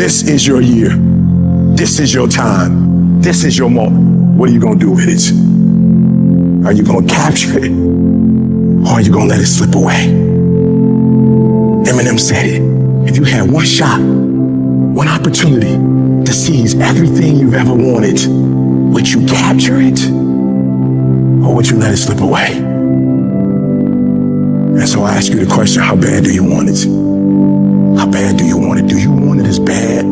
This is your year. This is your time. This is your moment. What are you going to do with it? Are you going to capture it? Or are you going to let it slip away? Eminem said it. If you had one shot, one opportunity to seize everything you've ever wanted, would you capture it? Or would you let it slip away? And so I ask you the question, how bad do you want it? How bad do you want it? Do you want it as bad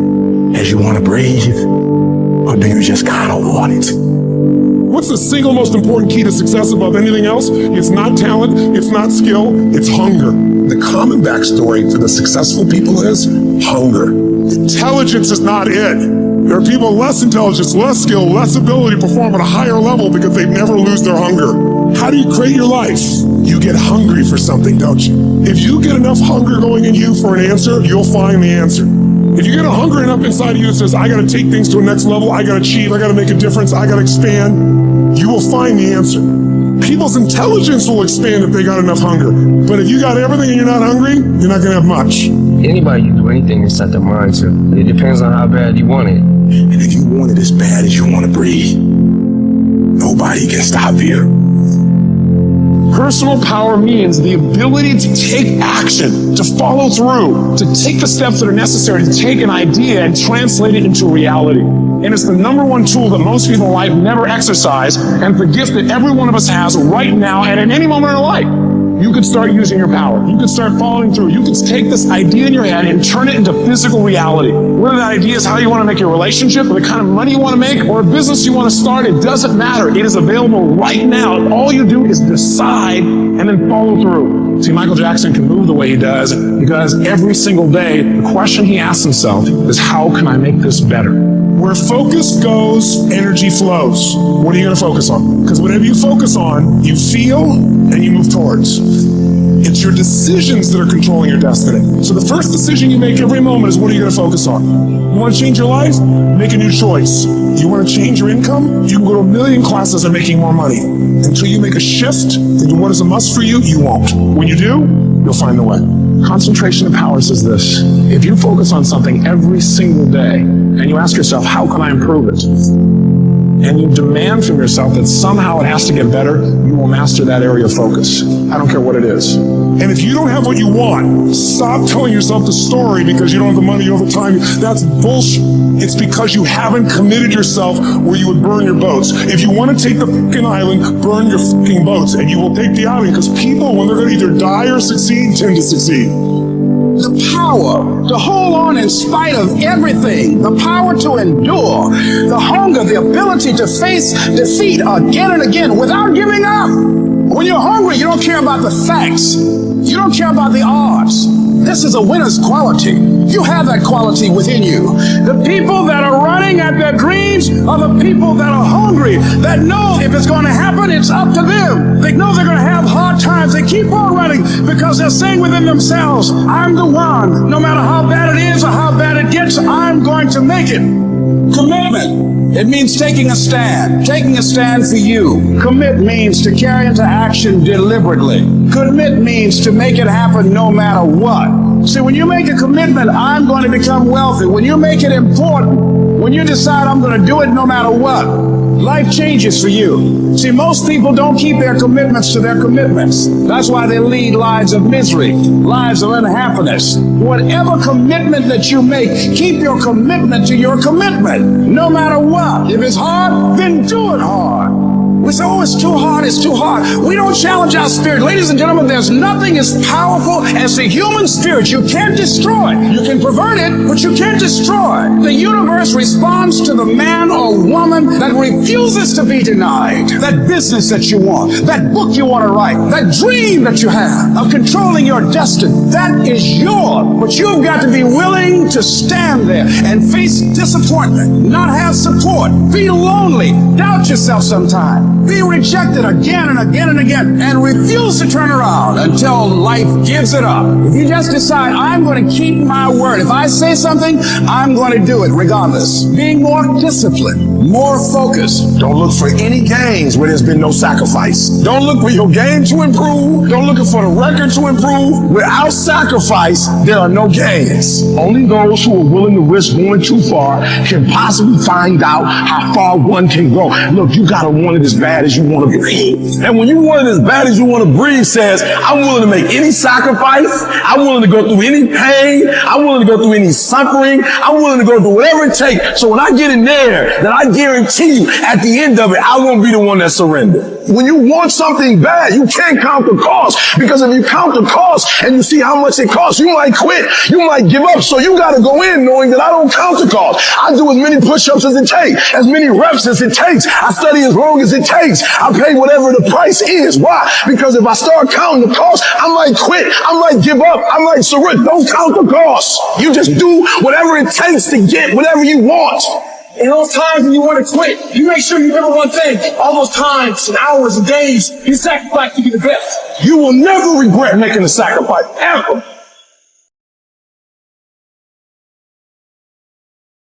as you want to breathe? Or do you just kind of want it? What's the single most important key to success above anything else? It's not talent, it's not skill, it's hunger. The common backstory to the successful people is hunger. Intelligence is not it. There are people less intelligence, less skill, less ability to perform at a higher level because they never lose their hunger. How do you create your life? You get hungry for something, don't you? If you get enough hunger going in you for an answer, you'll find the answer. If you get a hunger enough inside of you that says, I gotta take things to a next level, I gotta achieve, I gotta make a difference, I gotta expand, you will find the answer. People's intelligence will expand if they got enough hunger. But if you got everything and you're not hungry, you're not gonna have much. Anybody can do anything to set their mind to. It depends on how bad you want it. And if you want it as bad as you want to breathe, nobody can stop you. Personal power means the ability to take action, to follow through, to take the steps that are necessary to take an idea and translate it into reality. And it's the number one tool that most people in life never exercise, and it's the gift that every one of us has right now and at any moment in our life. You could start using your power. You could start following through. You could take this idea in your head and turn it into physical reality. Whether that idea is how you want to make your relationship, or the kind of money you want to make, or a business you want to start, it doesn't matter. It is available right now. All you do is decide and then follow through. See, Michael Jackson can move the way he does because every single day, the question he asks himself is, how can I make this better? Where focus goes, energy flows. What are you going to focus on? Because whatever you focus on, you feel and you move towards. It's your decisions that are controlling your destiny. So the first decision you make every moment is, what are you going to focus on? You want to change your life? Make a new choice. You want to change your income? You can go to 1 million classes on making more money. Until you make a shift into what is a must for you, you won't. When you do, you'll find the way. Concentration of power says this: if you focus on something every single day and you ask yourself, how can I improve it? And you demand from yourself that somehow it has to get better, you will master that area of focus. I don't care what it is. And if you don't have what you want, stop telling yourself the story because you don't have the money over time. That's bullshit. It's because you haven't committed yourself where you would burn your boats. If you want to take the fucking island, burn your fucking boats, and you will take the island, because people, when they're going to either die or succeed, tend to succeed. The power to hold on in spite of everything, the power to endure, the hunger, the ability to face defeat again and again without giving up. When you're hungry, you don't care about the facts. You don't care about the odds. This is a winner's quality. You have that quality within you. The people that are running at their dreams are the people that are hungry, that know if it's going to happen, it's up to them. They know they're going to have hard times. They keep on running because they're saying within themselves, I'm the one. No matter how bad it is or how bad it gets, I'm going to make it. Commitment. It means taking a stand for you. Commit means to carry into action deliberately. Commit means to make it happen no matter what. See, when you make a commitment, I'm going to become wealthy. When you make it important, when you decide I'm going to do it no matter what, life changes for you. See, most people don't keep their commitments to their commitments. That's why they lead lives of misery, lives of unhappiness. Whatever commitment that you make, keep your commitment to your commitment, no matter what. If it's hard, then do it hard. We say, oh, it's too hard, it's too hard. We don't challenge our spirit. Ladies and gentlemen, there's nothing as powerful as the human spirit. You can't destroy it. You can pervert it, but you can't destroy. The universe responds to the man or woman that refuses to be denied. That business that you want, that book you want to write, that dream that you have of controlling your destiny, that is yours. But you've got to be willing to stand there and face disappointment, not have support, be lonely, doubt yourself sometimes. be rejected again and again and again, and refuse to turn around until life gives it up. If you just decide, I'm going to keep my word. If I say something, I'm going to do it regardless. Being more disciplined, more focused. Don't look for any gains where there's been no sacrifice. Don't look for your game to improve. Don't look for the record to improve. Without sacrifice, there are no gains. Only those who are willing to risk going too far can possibly find out how far one can go. Look, you gotta want it as bad as you want to breathe. And when you want it as bad as you want to breathe says, I'm willing to make any sacrifice. I'm willing to go through any pain. I'm willing to go through any suffering. I'm willing to go through whatever it takes. So when I get in there, then I guarantee you at the end of it, I won't be the one that surrendered. When you want something bad, you can't count the cost, because if you count the cost and you see how much it costs, you might quit, you might give up. So you got to go in knowing that I don't count the cost. I do as many push-ups as it takes, as many reps as it takes. I study as long as it takes. I pay whatever the price is. Why? Because if I start counting the cost, I might quit, I might give up, I might surrender. Don't count the cost. You just do whatever it takes to get whatever you want. In those times when you want to quit, you make sure you remember one thing. All those times and hours and days you sacrificed to be the best. You will never regret making a sacrifice, ever.